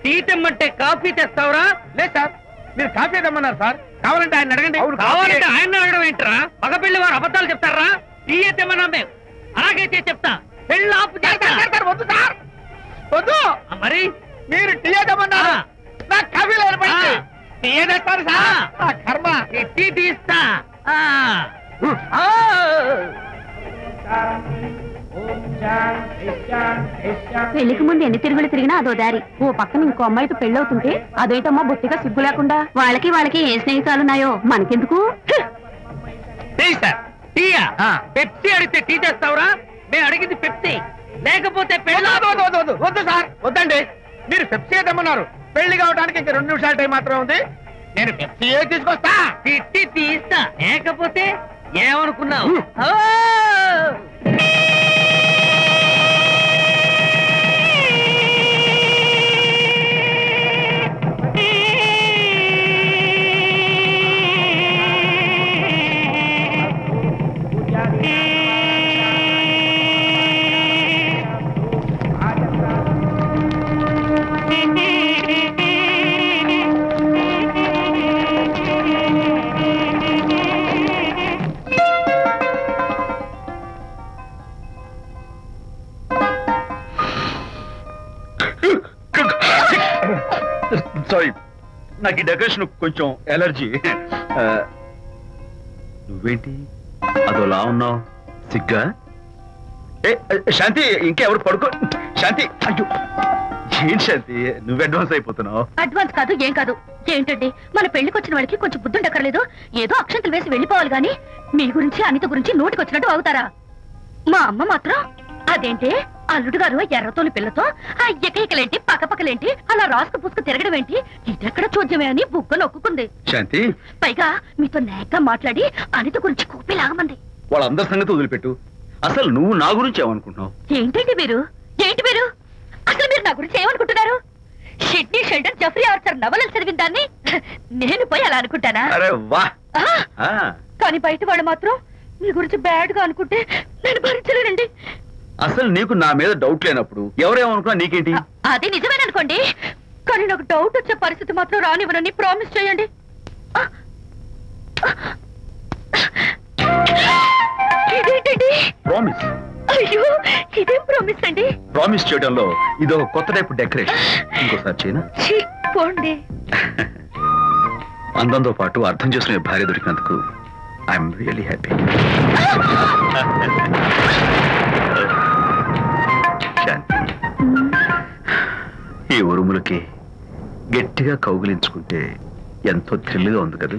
Tea తెమ్మంటే coffee తెస్తావురా? లేదు sir, మీరు కాఫీ తెమ్మన్నారు సార్. కావాలంటే ఆయన అడగండి. కావాలంటే ఆయన అడగడం ఏంట్రా? మగ పెళ్లి వారు అబద్ధాలు చెప్తారా? టీ తెమ్మన్నా మేము అలాగైతే చెప్తా. పెళ్ళి ఆపు చేస్తారు. వద్దు సార్, వద్దు. మరి మీరు టీ తెమ్మన్నారు, నాకు కాఫీ లేదు. టీ తెస్తారు సార్. కర్మ. టీ తీస్తా. పెళ్లికి ముందు ఎన్ని తిరుగులు తిరిగినా అదో దారి. ఓ పక్కన ఇంకో అమ్మాయితో పెళ్ళవుతుంటే అదేటమ్మా బొత్తిగా సిగ్గు లేకుండా. వాళ్ళకి ఏ స్నేహితాలున్నాయో మనకెందుకు? పెప్సీ అడిగితే టీ తెస్తావురా? మేము అడిగింది పెప్సీ, లేకపోతే వద్దు సార్, వద్దండి. మీరు పెప్సీ తెమ్మన్నారు. పెళ్లి కావడానికి ఇంక 2 నిమిషాల టైం మాత్రం ఉంది. నేను పెప్సీ తీసుకొస్తా. తిట్టి తీస్తా, లేకపోతే ఏమనుకున్నావు? సారీ, నాకు ఈ డెకరేషన్ కొంచెం ఎలర్జీ. నువ్వేంటి అదోలా ఉన్నావు? సిగ్గా? శాంతి, ఇంకెవరు పడుకో. శాంతి, అయ్యో ఏంటి శాంతి, నువ్వు అడ్వాన్స్ అయిపోతున్నావు? అడ్వాన్స్ కాదు, ఏం కాదు. ఏంటండి, మన పెళ్లికి వచ్చిన వాళ్ళకి కొంచెం బుద్ధుండక్కర్లేదు? ఏదో అక్షంతలు వేసి వెళ్ళిపోవాలి గాని మీ గురించి అనిత గురించి నోటికి వచ్చినట్టు అవుతారా? మా అమ్మ మాత్రం అదేంటి అల్లుడు గారు ఎర్రతోని పిల్లతో ఆ ఎకైకలేంటి పక్కపక్కలేంటి అలా రాసుకు పుసుకు తిరగడం ఏంటి, ఇదెక్కడ చూద్యమే అని బుగ్గ నొక్కుంది. శాంతి, పైగా మీతో నేగ్గా మాట్లాడి అనిత గురించి కూపి లాగమంది. వాళ్ళందరి సంగతి వదిలిపెట్టు. అసలు నువ్వు నా గురించి ఏమనుకుంటున్నావు? ఏంటండి మీరు అసలు మీరు నా గురించి ఏమనుకుంటున్నారు? షిడ్నీ షెల్డన్ జెఫ్రీ ఆర్చర్ నవలలు చదివిన దాన్ని నేను పోయి అలా అనుకుంటానా? కానీ బయట వాళ్ళు మాత్రం మీ గురించి బ్యాడ్ గా అనుకుంటే నేను భరించలేనండి. అసలు నీకు నా మీద డౌట్ లేనప్పుడు ఎవరేమనుకున్నా నీకేంటి? అది నిజమేననుకోండి, కానీ నాకు డౌట్ వచ్చే పరిస్థితి మాత్రం రానివ్వనని ప్రామిస్ చేయండి. ఇదేంటండి ప్రామిస్? అయ్యో, ఇదేం ప్రామిస్ అండి? ప్రామిస్ చేయడంలో ఇది ఒక కొత్త టైప్ డెకరేషన్. ఇంకోసారి చేయనా? పోండి. అందంతో పాటు అర్థం చేసుకునే భార్య దొరికినందుకు ఐఎమ్ రియలీ హ్యాపీ. ఈ ఉరుములకి గట్టిగా కౌగిలించుకుంటే ఎంతో థ్రిల్గా ఉంది కదా.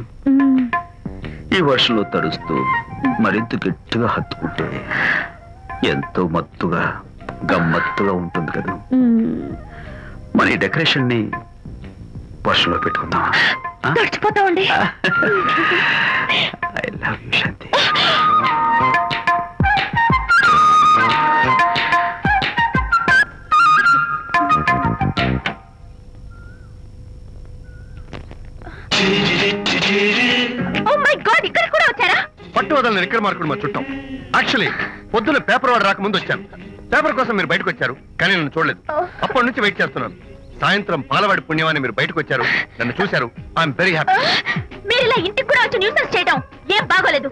ఈ వర్షంలో తడుస్తూ మరింత గట్టిగా హత్తుకుంటే ఎంతో మత్తుగా గమ్మత్తుగా ఉంటుంది కదా. మన ఈ డెకరేషన్ ని వర్షంలో పెట్టుకుందామా? తడిచిపోతామండి. I love you Shanti. Oh my God, ఇక్కడ కూడా వచ్చారా? పట్టు వదలని రిక్కర్ మార్కుడు మా చుట్టాం. యాక్చువల్లీ పొద్దున్న పేపర్ వాడు రాకముందు వచ్చాను. పేపర్ కోసం మీరు బయటకు వచ్చారు, కానీ నన్ను చూడలేదు. అప్పటి నుంచి వెయిట్ చేస్తున్నాను. సాయంత్రం పాలవాడి పుణ్యమాన్ని మీరు బయటకు వచ్చారు, నన్ను చూశారు. I'm very happy. మీరు ఇలా ఇంటికి కూడా వచ్చి న్యూసెన్స్ చేయడం ఏం బాగోలేదు.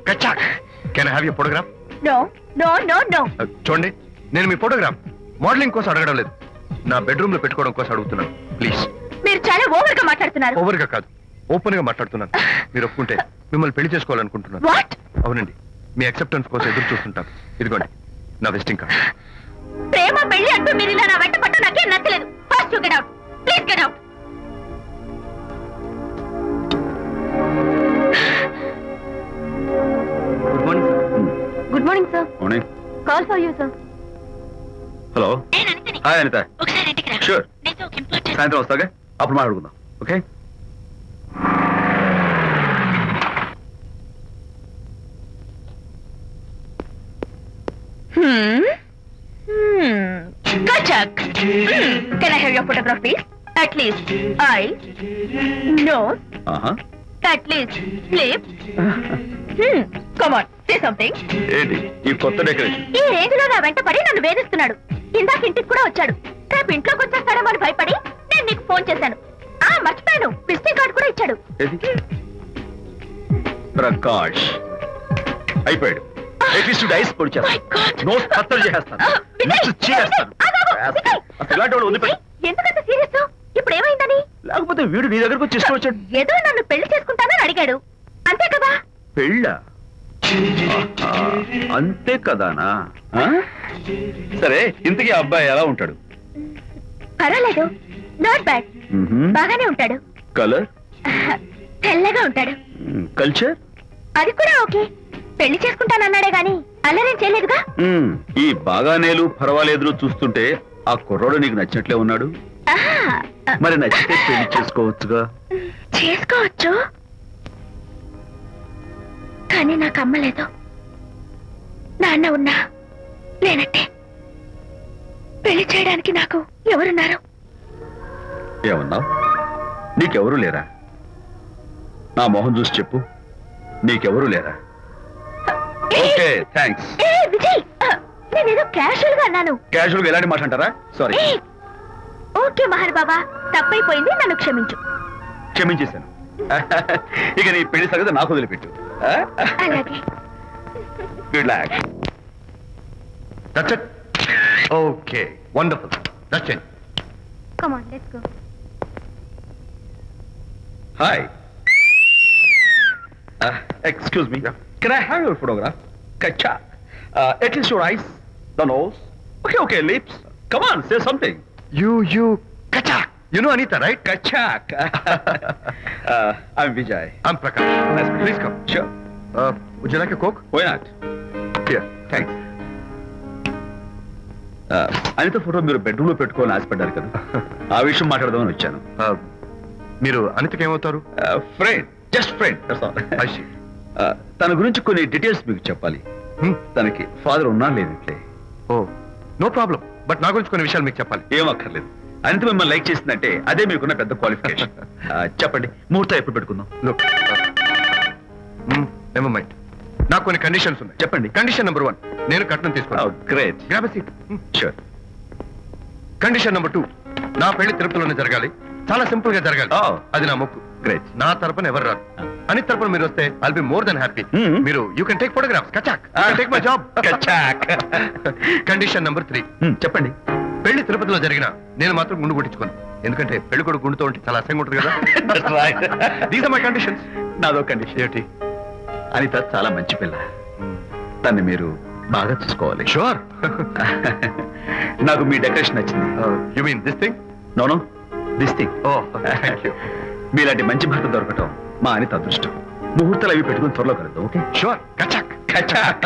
Can I have your photograph? No no no no. చూడండి, నేను మీ ఫోటోగ్రాఫ్ మోడలింగ్ కోసం అడగడం లేదు, నా బెడ్రూమ్ లో పెట్టుకోవడం కోసం అడుగుతున్నాను. ప్లీజ్. మీరు చాలా ఓవర్ గా మాట్లాడుతున్నారు. ఓవర్ గా కాదు, ఓపెన్ గా మాట్లాడుతున్నాను. మీరు ఒప్పుకుంటే మిమ్మల్ని పెళ్లి చేసుకోవాలనుకుంటున్నాను. వాట్? అవునండి, మీ అక్సెప్టెన్స్ కోసం ఎదురు చూస్తుంటాను. ఇదిగోండి నా విజిటింగ్ కార్డ్. ప్రేమ పెళ్లి అంటూ మీరు ఇలా నా వెంట పట్టు నాకేం నచ్చలేదు. First you get out, please get out. Good morning. Good morning sir. Morning. Call for you sir. Hello. Hi Anitha. ఒకసారి ఇంటికి రా. షూర్. నేను ఒక ఇంపార్టెంట్. సాయంత్రం వస్తాగా, అప్పుడు మాట్లాడుకుందాం. Okay. Kachak. Can I have your photograph, please? At least eyes, nose, at least lips. Come on, say something. ఏంటి ఈ కొత్త డెకరేషన్? ఈ రేంజ్ లో నా వెంట పడి నన్ను వేధిస్తున్నాడు. ఇందాక ఇంటికి కూడా వచ్చాడు. రేపు ఇంట్లోకి వచ్చేస్తాడేమో అని భయపడి నేను నీకు ఫోన్ చేశాను. మర్చిపోయాను, విజిటింగ్ కార్డు కూడా ఇచ్చాడు. ప్రకాష్ అయిపోయాడు. డైస్ పొడి చేస్తాను, ఎందుకంత సీరియస్? ఇప్పుడు ఏమైందని? లేకపోతే వీడు నీ దగ్గరకు వచ్చి ఇష్టం వచ్చాడు. ఏదో నన్ను పెళ్లి చేసుకుంటానని అడిగాడు, అంతే కదా? పెళ్ళా? అంతే కదానా? సరే, ఇంతకీ అబ్బాయి ఎలా ఉంటాడు? పర్వాలేదు, నాట్ బ్యాడ్, బాగానే ఉంటాడు. కలర్? తెల్లగా ఉంటాడు. కల్చర్? అది కూడా ఓకే. పెళ్లి చేసుకుంటానన్నాడే గాని అల్లరేం చేయలేదుగా. ఈ బాగానేలు పర్వాలేదు చూస్తుంటే ఆ కుర్రోడు నీకు నచ్చినట్లే ఉన్నాడు. మరి నచ్చితే పెళ్లి చేసుకోవచ్చుగా. చేసుకోవచ్చు, కానీ నాకు అమ్మలేదు. నాన్న ఉన్నా లేనట్టే. పెళ్లి చేయడానికి నాకు ఎవరున్నారు? ఏమన్నావు? నీకెవరూ లేరా? నా మొహం చూసి చెప్పు, నీకెవరూ లేరా? Okay, thanks. విజయ్, నేనేదో క్యాషువల్ గా అన్నాను. క్యాషువల్ గా ఎలాంటి మాట అంటారా? సారీ. ఓకే మహర్ బాబా, తప్పైపోయింది, నన్ను క్షమించు. క్షమించేశాను. ఇక నీ పెళ్లి సంగతి నాకు వదిలిపెట్టు. అలాగే. Good luck. That's it. Okay, wonderful. That's it. Come on, let's go. Hi. Excuse me. Yeah. Can I have your photograph? Kacha. At least your eyes, the nose. Okay, lips. Come on, say something. You, Kachak. You know Anita, right? Kachak. I'm Vijay. I'm Prakash. Nice to meet you. Please come. Sure. Would you like a Coke? Why not? Here. Thanks. Anitha photo మీరు bedroom లో పెట్టుకోవాలని ఆశపడ్డారు కదా, ఆ విషయం మాట్లాడదామని వచ్చాను. మీరు అనితకి ఏమవుతారు? Friend, just friend. తన గురించి కొన్ని డీటెయిల్స్ మీకు చెప్పాలి. తనకి ఫాదర్ ఉన్నా లేదంటే. ఓ, నో ప్రాబ్లం. బట్ నా గురించి కొన్ని విషయాలు మీకు చెప్పాలి. ఏం అక్కర్లేదు. అనిత మిమ్మల్ని లైక్ చేసిందంటే అదే మీకున్న పెద్ద క్వాలిఫికేషన్. చెప్పండి, ముహూర్తం ఎప్పుడు పెట్టుకుందాం? నెవర్ మైండ్, నాకు కొన్ని కండిషన్స్ ఉన్నాయి. చెప్పండి. కండిషన్ నెంబర్ 1, నేను కట్నం తీసుకున్నాను. Great. Grab a seat. Sure. Condition number 2, నా పెళ్లి తిరుపతిలోనే జరగాలి. చాలా సింపుల్ గా జరగాలి. అది నా మొక్కు. గ్రేట్. నా తరపున ఎవరు రాదు. అని తరపున మీరు వస్తే I'll be more than happy. మీరు యూ కెన్ టేక్ ఫోటోగ్రాఫ్స్. కచాక్, టేక్ మై జాబ్. కచాక్. కండిషన్ నెంబర్ 3, చెప్పండి. పెళ్లి తిరుపతిలో జరిగిన నేను మాత్రం గుండు కొట్టించుకోను. ఎందుకంటే పెళ్లి కూడా గుండుతో ఉంటే చాలా అసహ్యంగా ఉంటుంది కదా. These are my conditions. నాదో కండిషన్ ఏంటి? అనిత చాలా మంచి పిల్ల, తన్ని మీరు బాగా చూసుకోవాలి. షూర్. నాకు మీ డెకరేషన్ నచ్చింది. You mean this thing? No, this thing. Oh, thank you. మీలాంటి మంచి భర్త దొరకటం మా అనిత అదృష్టం. ముహూర్తాలు అవి పెట్టుకుని త్వరలో కలుద్దాం. ఓకే? షూర్. కచాక్. కచాక్.